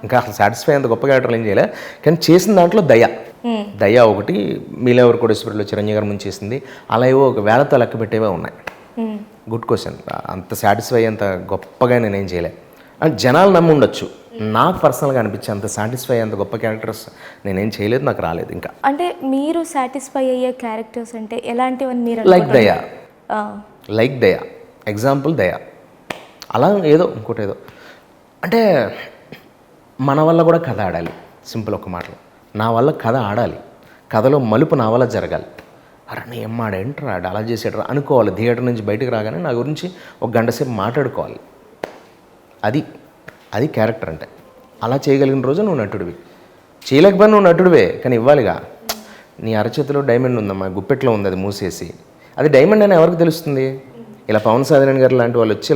ఇంకా అసలు సాటిస్ఫై అంత గొప్ప క్యారెక్టర్లు ఏం చేయలే. కానీ చేసిన దాంట్లో దయ ఒకటి, మీలెవరు కోటేశ్వరిలో చిరంజీవి గారు ముందు చేసింది, అలా ఏవో ఒక వేలతో లెక్క పెట్టేవే ఉన్నాయి. Good question. అంత సాటిస్ఫై అంత గొప్పగా నేనేం చేయలే. అండ్ జనాలు నమ్మి ఉండొచ్చు, నాకు పర్సనల్గా అనిపించి అంత సాటిస్ఫై అంత గొప్ప క్యారెక్టర్స్ నేనేం చేయలేదు, నాకు రాలేదు ఇంకా. అంటే మీరు సాటిస్ఫై అయ్యే క్యారెక్టర్స్ అంటే ఎలాంటివని మీరు లైక్ దయ ఎగ్జాంపుల్ దయ, అలా ఏదో ఇంకోటి ఏదో అంటే మన వల్ల కూడా కథ ఆడాలి. సింపుల్ ఒక మాటలో నా వల్ల కథ ఆడాలి, కథలో మలుపు నా వల్ల జరగాలి. అరే నీ ఏమాడేంట్రా అలా చేసేట్రా అనుకోవాలి. థియేటర్ నుంచి బయటకు రాగానే నా గురించి ఒక గంట సేపు మాట్లాడుకోవాలి. అది క్యారెక్టర్ అంటే. అలా చేయగలిగిన రోజు నువ్వు నటుడివి. చేయలేకపోయినా నువ్వు నటుడివే, కానీ ఇవ్వాలిగా. నీ అరచేతిలో డైమండ్ ఉందమ్మా, గుప్పెట్లో ఉంది, అది మూసేసి అది డైమండ్ అని ఎవరికి తెలుస్తుంది? ఇలా పవన్ సాధన గారు లాంటి వాళ్ళు వచ్చి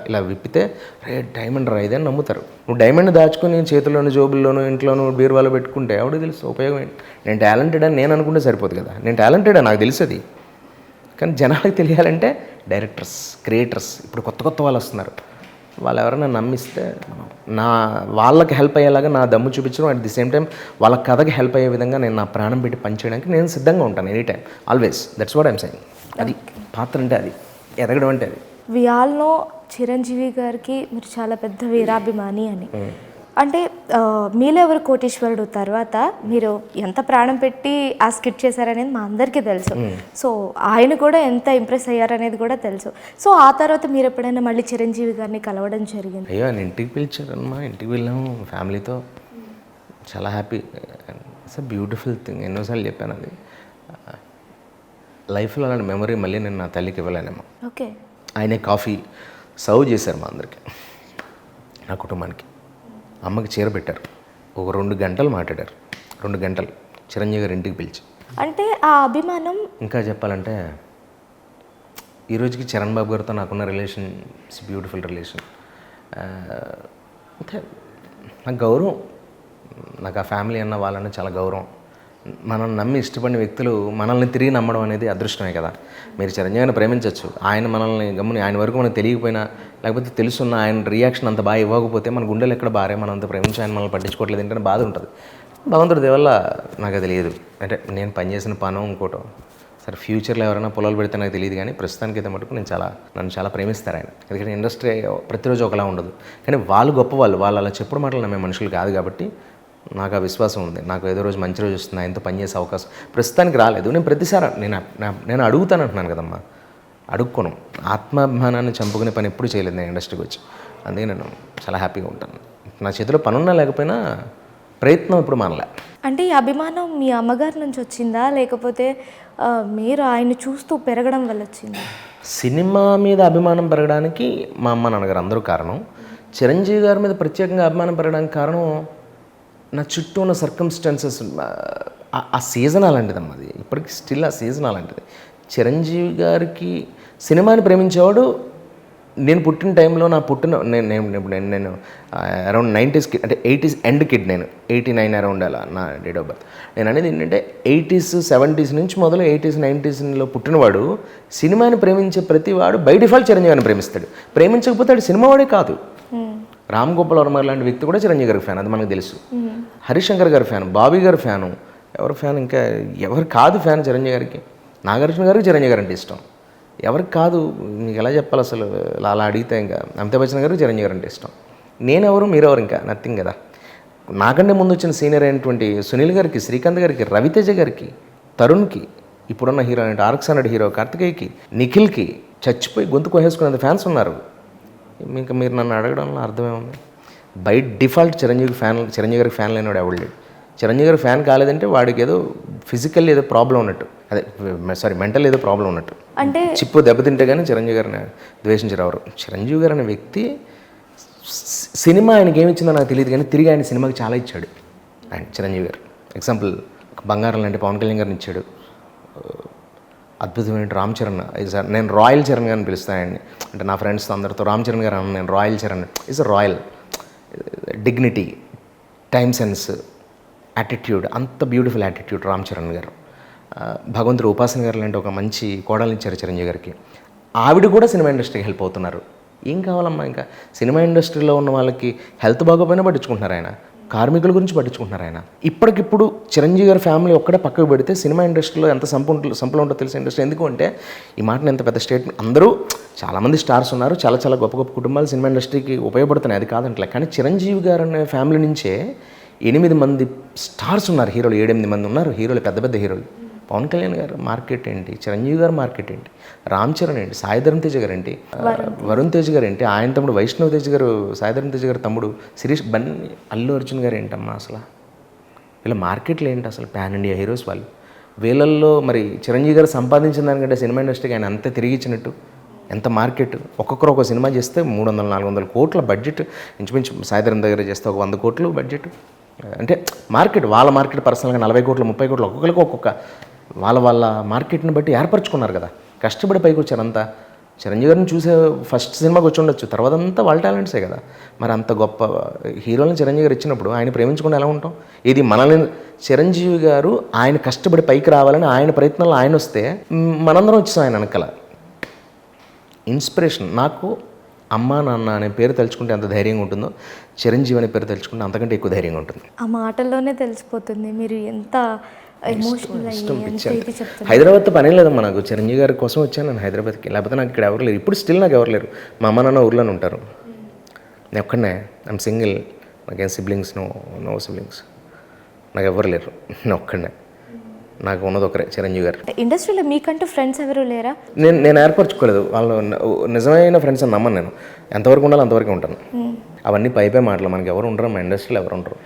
ఇలా విప్పితే రే డైమండ్ రా ఇదే అని నమ్ముతారు. నువ్వు డైమండ్ దాచుకొని చేతుల్లోనూ జోబుల్లోనూ ఇంట్లోనూ బీరువాలో పెట్టుకుంటే ఎవరికి తెలుసు ఉపయోగం ఏంటి? నేను టాలెంటెడ్ అని నేను అనుకుంటే సరిపోదు కదా. నేను టాలెంటెడ్ అని నాకు తెలుస్తుంది, కానీ జనాలకు తెలియాలంటే డైరెక్టర్స్, క్రియేటర్స్, ఇప్పుడు కొత్త వాళ్ళు వస్తున్నారు, వాళ్ళు ఎవరైనా నమ్మిస్తే వాళ్ళకి హెల్ప్ అయ్యేలాగా నా దమ్ము చూపించడం, అట్ ది సేమ్ టైం వాళ్ళ కథకి హెల్ప్ అయ్యే విధంగా నేను నా ప్రాణం పెట్టి పనిచేయడానికి నేను సిద్ధంగా ఉంటాను any time, always. That's what I'm saying. అది పాత్ర అంటే, అది ఎదగడం అంటే అది. వి ఆల్ నో చిరంజీవి గారికి మీరు చాలా పెద్ద వీరాభిమాని అని. అంటే మీలెవరు కోటీశ్వరుడు తర్వాత మీరు ఎంత ప్రాణం పెట్టి ఆ స్కిట్ చేశారనేది మా అందరికీ తెలుసు. సో ఆయన కూడా ఎంత ఇంప్రెస్ అయ్యారనేది కూడా తెలుసు. సో ఆ తర్వాత మీరు ఎప్పుడైనా మళ్ళీ చిరంజీవి గారిని కలవడం జరిగింది? అయ్యో ఆయన ఇంటికి పిలిచారమ్మా, ఇంటికి వెళ్ళాము ఫ్యామిలీతో, చాలా happy. It's a beautiful thing. ఎన్నోసార్లు చెప్పాను, అది లైఫ్లో అలాంటి మెమరీ మళ్ళీ నేను నా తల్లికి ఇవ్వలేనేమో. ఓకే. ఆయనే కాఫీ సర్వ్ చేశారు మా అందరికి, నా కుటుంబానికి. అమ్మకి చీర పెట్టారు, ఒక 2 గంటలు మాట్లాడారు, 2 గంటలు చిరంజీవి గారు ఇంటికి పిలిచి. అంటే ఆ అభిమానం ఇంకా చెప్పాలంటే ఈ రోజుకి చరణ్ బాబు గారితో నాకున్న రిలేషన్ ఇట్స్ బ్యూటిఫుల్ రిలేషన్. అంటే నాకు గౌరవం, నాకు ఆ ఫ్యామిలీ అన్న వాళ్ళని చాలా గౌరవం. మనం నమ్మి ఇష్టపడిన వ్యక్తులు మనల్ని తిరిగి నమ్మడం అనేది అదృష్టమే కదా. మీరు చిరంజీవిని ప్రేమించవచ్చు, ఆయన మనల్ని గమ్ముని ఆయన వరకు మనకు తెలియకపోయినా, లేకపోతే తెలుసున్న ఆయన రియాక్షన్ అంత బాగా ఇవ్వకపోతే మన గుండెలు ఎక్కడ బారే, మనం అంత ప్రేమించి ఆయన మనల్ని పట్టించుకోవట్లేదు ఏంటంటే బాధ ఉంటుంది. భగవంతుడి దేవల్ల నాకు అది లేదు. అంటే నేను పనిచేసిన పనం ఇంకోటో, సరే ఫ్యూచర్లో ఎవరైనా పొలాలు పెడితే నాకు తెలియదు, కానీ ప్రస్తుతానికి అయితే మటుకు నన్ను చాలా ప్రేమిస్తారు ఆయన. ఎందుకంటే ఇండస్ట్రీ ప్రతిరోజు ఒకలా ఉండదు, కానీ వాళ్ళు గొప్పవాళ్ళు, వాళ్ళు అలా చెప్పుడు మాటలు నమ్మే మనుషులు కాదు కాబట్టి నాకు ఆ విశ్వాసం ఉంది. నాకు ఏదో రోజు మంచి రోజు వస్తుంది, ఆయనతో పనిచేసే అవకాశం ప్రస్తుతానికి రాలేదు. నేను ప్రతిసారి నేను అడుగుతాను అంటున్నాను కదమ్మా, అడుక్కోను. ఆత్మాభిమానాన్ని చంపుకునే పని ఎప్పుడు చేయలేదు నేను ఇండస్ట్రీకి వచ్చి. అందుకే నేను చాలా హ్యాపీగా ఉంటాను. నా చేతిలో పనున్నా లేకపోయినా ప్రయత్నం ఎప్పుడు మానలే. అంటే ఈ అభిమానం మీ అమ్మగారి నుంచి వచ్చిందా, లేకపోతే మీరు ఆయన చూస్తూ పెరగడం వల్ల వచ్చిందా? సినిమా మీద అభిమానం పెరగడానికి మా అమ్మ నాన్నగారు అందరూ కారణం. చిరంజీవి గారి మీద ప్రత్యేకంగా అభిమానం పెరగడానికి కారణం నా చుట్టూ ఉన్న సర్కమ్స్టాన్సెస్. ఆ సీజన్ అలాంటిదమ్మా, అది ఇప్పటికి స్టిల్ ఆ సీజన్ అలాంటిది. చిరంజీవి గారికి సినిమాని ప్రేమించేవాడు నేను పుట్టిన టైంలో, నేను అరౌండ్ 90s కిడ్, అంటే 80s ఎండ్ కిడ్. నేను 89 అరౌండ్ అలా నా డేట్ ఆఫ్ బర్త్. నేను అనేది ఏంటంటే 80s 70s నుంచి మొదలు 80s 90sలో పుట్టినవాడు సినిమాని ప్రేమించే ప్రతి వాడు బై డిఫాల్ట్ చిరంజీవిని ప్రేమిస్తాడు. ప్రేమించకపోతే వాడు సినిమా వాడే కాదు. రామ్ గోపాల్ వర్మ లాంటి వ్యక్తి కూడా చిరంజీవి గారి ఫ్యాన్, అది మనకు తెలుసు. హరిశంకర్ గారి ఫ్యాన్, బాబీ గారి ఫ్యాను, ఎవరి ఫ్యాన్ ఇంకా ఎవరు కాదు ఫ్యాన్ చిరంజీవి గారికి? నాగార్జున గారికి చిరంజీవి గారు అంటే ఇష్టం, ఎవరికి కాదు? మీకు ఎలా చెప్పాలి అసలు, అలా అడిగితే ఇంకా అమితాబ్ బచ్చన్ గారికి చిరంజీవి గారు అంటే ఇష్టం. నేనెవరు మీరెవరు? ఇంకా నథింగ్ కదా. నాకంటే ముందు వచ్చిన సీనియర్ అయినటువంటి సునీల్ గారికి, శ్రీకాంత్ గారికి, రవితేజ గారికి, తరుణ్కి, ఇప్పుడున్న హీరో అంటే ఆర్క్స్ అన్నట్టు హీరో కార్తికేయకి, నిఖిల్కి చచ్చిపోయి గొంతు కోసేసుకునేంత ఫ్యాన్స్ ఉన్నారు. ఇంకా మీరు నన్ను అడగడంలో అర్థమే ఉంది. బై డిఫాల్ట్ చిరంజీవి గారికి ఫ్యాన్ లేనివాడు ఎవడు లేడు. చిరంజీవి గారి ఫ్యాన్ కాలేదంటే వాడికి ఏదో ఫిజికల్ ఏదో ప్రాబ్లం ఉన్నట్టు, అదే మెంటల్ ఏదో ప్రాబ్లం ఉన్నట్టు. అంటే చిప్పు దెబ్బతింటే కానీ చిరంజీవి గారిని ద్వేషించరు ఎవరు. చిరంజీవి గారు అనే వ్యక్తి, సినిమా ఆయనకి ఏమి ఇచ్చిందో నాకు తెలియదు, కానీ తిరిగి ఆయన సినిమాకి చాలా ఇచ్చాడు ఆయన చిరంజీవి గారు. ఎగ్జాంపుల్ బంగారం లాంటి పవన్ కళ్యాణ్ గారిని ఇచ్చాడు. అద్భుతమైన రామ్ చరణ్, నేను రాయల్ చరణ్ గారిని పిలుస్తాను ఆయన్ని. అంటే నా ఫ్రెండ్స్ అందరితో రామ్ చరణ్ గారు అన్నాను, నేను royal Charan. Is a royal, dignity, time sense, attitude, అంత బ్యూటిఫుల్ యాటిట్యూడ్ రామ్ చరణ్ గారు. భగవంతుడు ఉపాసన గారు లాంటి ఒక మంచి కోడల్ని ఇచ్చారు చిరంజీవి గారికి. ఆవిడ కూడా సినిమా ఇండస్ట్రీకి హెల్ప్ అవుతున్నారు. ఏం కావాలమ్మా ఇంకా? సినిమా ఇండస్ట్రీలో ఉన్న వాళ్ళకి హెల్త్ బాగోపోయినా పట్టించుకుంటున్నారు ఆయన. కార్మికుల గురించి పట్టించుకుంటున్నారు ఆయన. ఇప్పటికిప్పుడు చిరంజీవి గారి ఫ్యామిలీ ఒక్కడే పక్కకు పెడితే సినిమా ఇండస్ట్రీలో ఎంత సంపలు ఉంటుందో తెలిసిన ఇండస్ట్రీ. ఎందుకు అంటే ఈ మాటని ఎంత పెద్ద స్టేట్మెంట్, అందరూ చాలామంది స్టార్స్ ఉన్నారు, చాలా చాలా గొప్ప గొప్ప కుటుంబాలు సినిమా ఇండస్ట్రీకి ఉపయోగపడుతున్నాయి, అది కాదంటలే. కానీ చిరంజీవి గారు అనే ఫ్యామిలీ నుంచే 8 మంది స్టార్స్ ఉన్నారు, హీరోలు 7-8 మంది ఉన్నారు, హీరోలు పెద్ద పెద్ద హీరోలు. పవన్ కళ్యాణ్ గారు మార్కెట్ ఏంటి, చిరంజీవి గారు మార్కెట్ ఏంటి, రామ్ చరణ్ ఏంటి, సాయిధరం తేజ్ గారు ఏంటి, వరుణ్ తేజ్ గారు ఏంటి, ఆయన తమ్ముడు వైష్ణవ్ తేజ్ గారు, సాయిధరం తేజ్ గారు తమ్ముడు శిరీష్ బన్నీ, అల్లు అర్జున్ గారు ఏంటమ్మా అసలు, వీళ్ళ మార్కెట్లు ఏంటి అసలు, పాన్ ఇండియా హీరోస్ వాళ్ళు. వీళ్ళల్లో మరి చిరంజీవి గారు సంపాదించిన దానికంటే సినిమా ఇండస్ట్రీకి ఆయన అంతే తిరిగి ఇచ్చినట్టు ఎంత మార్కెట్. ఒక్కొక్కరు ఒక సినిమా చేస్తే 300-400 కోట్ల బడ్జెట్, ఇంచుమించు సాయిధరం దగ్గర చేస్తే ఒక 100 కోట్లు బడ్జెట్. అంటే మార్కెట్, వాళ్ళ మార్కెట్ పర్సనల్గా 40 కోట్లు 30 కోట్లు, ఒక్కొక్కరికి ఒక్కొక్క వాళ్ళ మార్కెట్ని బట్టి ఏర్పరచుకున్నారు కదా, కష్టపడి పైకి వచ్చారు అంతా. చిరంజీవి గారిని చూసే ఫస్ట్ సినిమాకి వచ్చి ఉండొచ్చు, తర్వాత అంతా వాళ్ళ టాలెంట్సే కదా. మరి అంత గొప్ప హీరోలను చిరంజీవి గారు ఇచ్చినప్పుడు ఆయన ప్రేమించకుండా ఎలా ఉంటాం? ఇది మనల్ని చిరంజీవి గారు ఆయన కష్టపడి పైకి రావాలని ఆయన ప్రయత్నంలో ఆయన వస్తే మనందరం వచ్చేసాం ఆయన వెనకాల. ఇన్స్పిరేషన్ నాకు అమ్మా నాన్న అనే పేరు తలుచుకుంటే ఎంత ధైర్యంగా ఉంటుందో, చిరంజీవి అనే పేరు తలుచుకుంటే అంతకంటే ఎక్కువ ధైర్యంగా ఉంటుంది. ఆ మాటల్లోనే తెలిసిపోతుంది మీరు ఎంత ఎమోషనల్ అయ్యి ఎంత ఇది చెప్తున్నారు. హైదరాబాద్తో పని లేదమ్మా నాకు, చిరంజీవి గారి కోసం వచ్చాను నేను హైదరాబాద్కి, లేకపోతే నాకు ఇక్కడ ఎవరు లేరు. ఇప్పుడు స్టిల్ నాకు ఎవరు లేరు, మా అమ్మ నాన్న ఊర్లోనే ఉంటారు, నేను ఒక్కడనే, ఐఎమ్ సింగిల్, నాకేం సిబ్లింగ్స్ నో సిబ్లింగ్స్, నాకు ఎవరు లేరు, నేను ఒక్కడనే, నాకు ఉన్నది ఒకరే చిరంజీవి గారు. ఇండస్ట్రీలో మీకంటూ ఫ్రెండ్స్ ఎవరు లేరా? నేను ఏర్పరచుకోలేదు, వాళ్ళు నిజమైన ఫ్రెండ్స్ అని నమ్మను నేను, ఎంతవరకు ఉండాలో అంతవరకు ఉంటాను. అవన్నీ పైపే మాటలు, మనకి ఎవరు ఉండరు, మా ఇండస్ట్రీలో ఎవరు ఉండరు.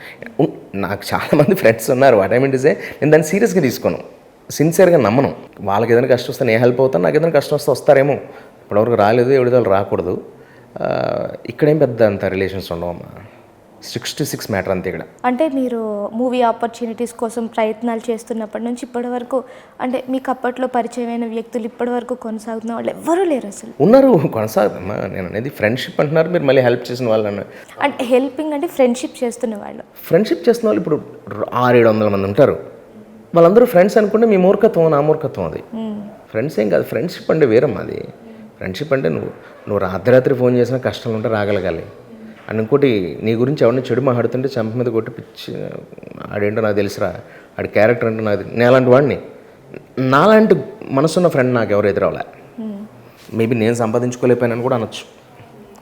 నాకు చాలామంది ఫ్రెండ్స్ ఉన్నారు, what I mean to say, నేను దాన్ని సీరియస్గా తీసుకోను, సిన్సియర్గా నమ్మను. వాళ్ళకి ఏదైనా కష్టం వస్తే నేను హెల్ప్ అవుతాను, నాకు ఏదైనా కష్టం వస్తే వస్తారేమో, ఇప్పటివరకు రాలేదు, ఎవరిదో వాళ్ళు రాకూడదు. ఇక్కడేం పెద్ద అంత రిలేషన్స్ ఉండవమ్మా, 6 మ్యాటర్ అంతే ఇక్కడ. అంటే మీరు మూవీ ఆపర్చునిటీస్ కోసం ప్రయత్నాలు చేస్తున్నప్పటి నుంచి ఇప్పటి వరకు, అంటే మీకు అప్పట్లో పరిచయమైన వ్యక్తులు ఇప్పటి వరకు కొనసాగుతున్న వాళ్ళు ఎవ్వరూ లేరు అసలు? ఉన్నారు, కొనసాగుదమ్మా. నేను అనేది ఫ్రెండ్షిప్ అంటున్నారు మీరు, మళ్ళీ హెల్ప్ చేసిన వాళ్ళు అన్న అంటే హెల్పింగ్ అంటే ఫ్రెండ్షిప్ చేస్తున్న వాళ్ళు, ఫ్రెండ్షిప్ చేస్తున్న వాళ్ళు ఇప్పుడు 600-700 మంది ఉంటారు. వాళ్ళందరూ ఫ్రెండ్స్ అనుకుంటే మీ మూర్ఖత్వం, నా మూర్ఖత్వం అది. ఫ్రెండ్స్ ఏం కాదు, ఫ్రెండ్షిప్ అంటే వేరమ్మా అది. ఫ్రెండ్షిప్ అంటే నువ్వు రాత్రి ఫోన్ చేసినా కష్టాలు ఉంటే రాగలగాలి. అండ్ ఇంకోటి, నీ గురించి ఎవరిని చెడు మాట్లాడుతుంటే చంప మీద కొట్టి పిచ్చి, ఆడేంటో నాకు తెలుసురా, ఆడి క్యారెక్టర్ అంటే నాకు, నేను అలాంటి వాడిని, నాలాంటి మనసున్న ఫ్రెండ్ నాకు ఎవరు ఎదురవలే. మేబీ నేను సంపాదించుకోలేకపోయానని కూడా అనొచ్చు,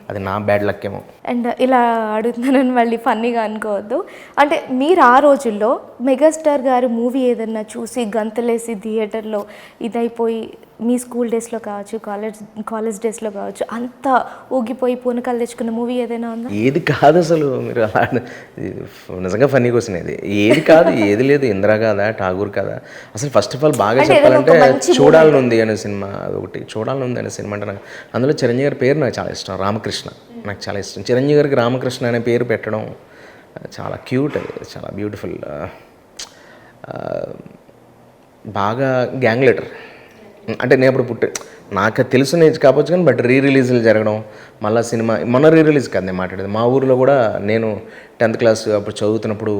అది నా బ్యాడ్ లక్ ఏమో. అండ్ ఇలా అడుగుతున్నానని మళ్ళీ ఫన్నీగా అనుకోవద్దు. అంటే మీరు ఆ రోజుల్లో మెగాస్టార్ గారు మూవీ ఏదన్నా చూసి గంతలేసి థియేటర్లో ఇదైపోయి, మీ స్కూల్ డేస్లో కావచ్చు, కాలేజ్ డేస్లో కావచ్చు, అంతా ఊగిపోయి పూనకాలు తెచ్చుకున్న మూవీ ఏదైనా ఉందా? ఏది కాదు అసలు, మీరు అలా నిజంగా ఫన్నీ క్వశ్చన్ ఇది. ఏది కాదు, ఏది లేదు, ఇందిరా కాదా, ఠాగూర్ కాదా, అసలు ఫస్ట్ ఆఫ్ ఆల్ బాగా చెప్పాలంటే చూడాలని ఉంది అనే సినిమా, అదొకటి చూడాలని ఉంది అనే సినిమా అంటే నాకు, అందులో చిరంజీవి గారి పేరు నాకు చాలా ఇష్టం, రామకృష్ణ నాకు చాలా ఇష్టం. చిరంజీవి గారికి రామకృష్ణ అనే పేరు పెట్టడం చాలా క్యూట్, అది చాలా బ్యూటిఫుల్. బాగా గ్యాంగ్ లీడర్ అంటే నేను అప్పుడు నాకు తెలిసిన ఏజ్ కావచ్చు కానీ, బట్ రిలీజ్లు జరగడం, మళ్ళీ సినిమా మొన్న రిలీజ్ కాదు నేను మాట్లాడేది. మా ఊరిలో కూడా నేను 10th క్లాస్ అప్పుడు చదువుతున్నప్పుడు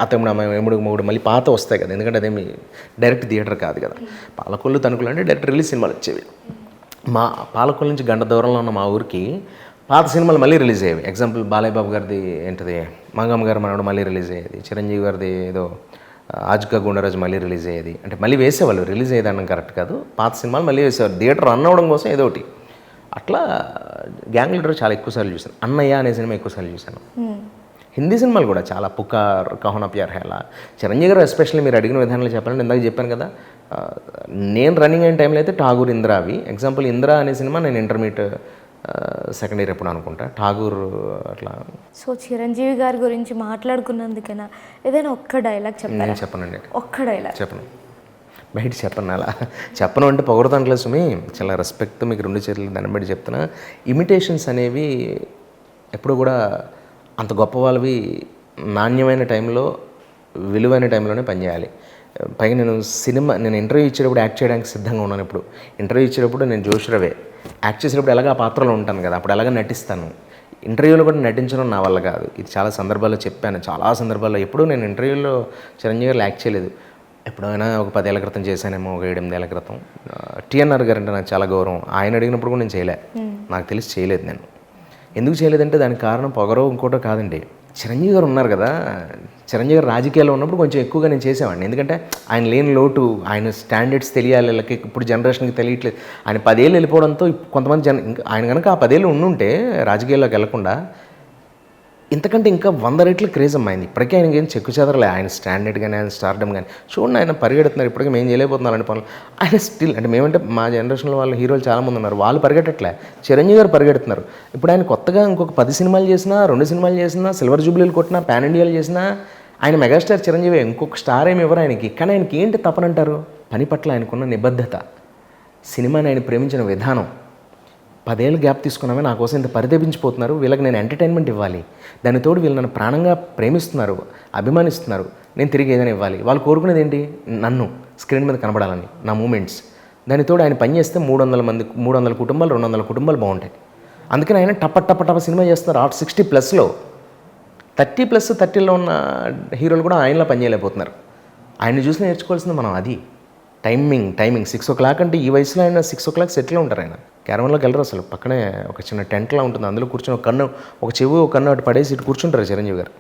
అతముడు అమ్మాయి ఎముడు మూడు మళ్ళీ పాత వస్తాయి కదా, ఎందుకంటే అదేమి డైరెక్ట్ థియేటర్ కాదు కదా, పాలకొల్లు తణుకులు అంటే డైరెక్ట్ రిలీజ్ సినిమాలు వచ్చేవి. మా పాలకొల్లు నుంచి గంట దూరంలో ఉన్న మా ఊరికి పాత సినిమాలు మళ్ళీ రిలీజ్ అయ్యేవి. ఎగ్జాంపుల్ బాలయ్య బాబు గారిది ఏంటిది మంగమ్మ గారు మనోడు మళ్ళీ రిలీజ్ అయ్యేది, చిరంజీవి గారిది ఏదో ఆజ్కా గుండరాజు మళ్ళీ రిలీజ్ అయ్యేది. అంటే మళ్ళీ వేసేవాళ్ళు, రిలీజ్ అయ్యేదాన్ని కరెక్ట్ కాదు, పాత సినిమాలు మళ్ళీ వేసేవారు, థియేటర్ రన్ అవ్వడం కోసం ఏదో ఒకటి. అట్లా గ్యాంగ్ లీడర్ చాలా ఎక్కువసార్లు చూశాను. అన్నయ్య అనే సినిమా ఎక్కువసార్లు చూశాను. హిందీ సినిమాలు కూడా చాలా, పుకార్, కహోనా ప్యార్ హై, చిరంజీవి గారు ఎస్పెషల్లీ మీరు అడిగిన విధానంలో చెప్పాలంటే ఇందాక చెప్పాను కదా, నేను రన్నింగ్ అయిన టైంలో అయితే ఠాగూర్, ఇందిరా అవి. ఎగ్జాంపుల్ ఇందిరా అనే సినిమా నేను ఇంటర్మీడియట్ సెకండ్ ఇయర్ ఎప్పుడు అనుకుంటా, ఠాగూర్ అట్లా. సో చిరంజీవి గారి గురించి మాట్లాడుకున్నందుకైనా ఏదైనా ఒక్క డైలాగ్ చెప్పండి. నేను చెప్పనండి, ఒక్క డైలాగ్ చెప్పను, బయట చెప్పను. అలా చెప్పను అంటే పొగడతాంట్లేదు సుమి, చాలా రెస్పెక్ట్ మీకు 2 చేతులు దాన్ని బట్టి చెప్తున్నా. ఇమిటేషన్స్ అనేవి ఎప్పుడు కూడా అంత గొప్ప వాళ్ళవి నాణ్యమైన టైంలో, విలువైన టైంలోనే పనిచేయాలి. పైగా నేను ఇంటర్వ్యూ ఇచ్చేటప్పుడు యాక్ట్ చేయడానికి సిద్ధంగా ఉన్నాను. ఇప్పుడు ఇంటర్వ్యూ ఇచ్చేటప్పుడు నేను జోష్రవే, యాక్ట్ చేసేటప్పుడు ఎలాగ ఆ పాత్రలో ఉంటాను కదా, అప్పుడు ఎలాగ నటిస్తాను. ఇంటర్వ్యూలో కూడా నటించడం నా వల్ల కాదు, ఇది చాలా సందర్భాల్లో చెప్పాను, చాలా సందర్భాల్లో. ఎప్పుడూ నేను ఇంటర్వ్యూలో చిరంజీవి గారు యాక్ట్ చేయలేదు, ఎప్పుడైనా ఒక 10 ఏళ్ల క్రితం చేశానేమో, ఒక 7-8 ఏళ్ల క్రితం. టీఎన్ఆర్ గారు అంటే నాకు చాలా గౌరవం, ఆయన అడిగినప్పుడు కూడా నేను చేయలే, నాకు తెలిసి చేయలేదు. నేను ఎందుకు చేయలేదంటే దానికి కారణం పొగరో ఇంకోటో కాదండి, చిరంజీవి గారు ఉన్నారు కదా, చిరంజీవి గారు రాజకీయాల్లో ఉన్నప్పుడు కొంచెం ఎక్కువగా నేను చేసేవాడిని. ఎందుకంటే ఆయన లేని లోటు, ఆయన స్టాండర్డ్స్ తెలియాలి వీళ్ళకి, ఇప్పుడు జనరేషన్కి తెలియట్లేదు. ఆయన 10 ఏళ్ళు వెళ్ళిపోవడంతో కొంతమంది ఇంకా ఆయన కనుక ఆ 10 ఏళ్ళు ఉండుంటే రాజకీయాల్లోకి వెళ్లకుండా ఇంతకంటే ఇంకా 100 రెట్లు క్రేజ్ అమ్మాయింది. ఇప్పటికే ఆయనకి ఏం చెక్కు చెదరలే, ఆయన స్టాండర్డ్ కానీ ఆయన స్టార్డమ్ కానీ. చూడండి ఆయన పరిగెడుతున్నారు, ఇప్పటికే మేము చేయలేకపోతున్నాం అలాంటి పనులు. ఆయన స్టిల్ అంటే మేమంటే మా జనరేషన్లో వాళ్ళు హీరోలు చాలామంది ఉన్నారు, వాళ్ళు పరిగెట్టట్లే, చిరంజీవి గారు పరిగెడుతున్నారు. ఇప్పుడు ఆయన కొత్తగా ఇంకొక 10 సినిమాలు చేసినా, 2 సినిమాలు చేసినా, సిల్వర్ జూబ్లీలు కొట్టినా, పాన్ ఇండియాలు చేసినా ఆయన మెగాస్టార్ చిరంజీవి, ఇంకొక స్టార్ ఏమి ఇవ్వరు ఆయనకి. కానీ ఆయనకి ఏంటి తపనంటారు? పని పట్ల ఆయనకున్న నిబద్ధత, సినిమాని ఆయన ప్రేమించిన విధానం. 10 ఏళ్ళు గ్యాప్ తీసుకున్నామే, నా కోసం ఇంత పరితపించిపోతున్నారు, వీళ్ళకి నేను ఎంటర్టైన్మెంట్ ఇవ్వాలి, దానితోడు వీళ్ళు నన్ను ప్రాణంగా ప్రేమిస్తున్నారు, అభిమానిస్తున్నారు, నేను తిరిగి ఏదైనా ఇవ్వాలి. వాళ్ళు కోరుకునేది ఏంటి? నన్ను స్క్రీన్ మీద కనబడాలని, నా మూమెంట్స్. దానితోడు ఆయన పని చేస్తే 300 కుటుంబాలు, 200 కుటుంబాలు బాగుంటాయి. అందుకని ఆయన టప్ప సినిమా చేస్తున్నారు. 60+లో 30+30లో ఉన్న హీరోలు కూడా ఆయనలో పనిచేయలేకపోతున్నారు. ఆయన్ని చూసి నేర్చుకోవాల్సింది మనం అది. టైమింగ్ 6 o'clock అంటే ఈ వయసులో ఆయన 6 o'clock సెట్లో ఉంటారు. ఆయన క్యారవన్లోకి వెళ్ళరు అసలు, పక్కనే ఒక చిన్న టెంట్లా ఉంటుంది, అందులో కూర్చొని ఒక చెవు ఒక కన్ను అటు పడేసి ఇటు కూర్చుంటారు చిరంజీవి గారు.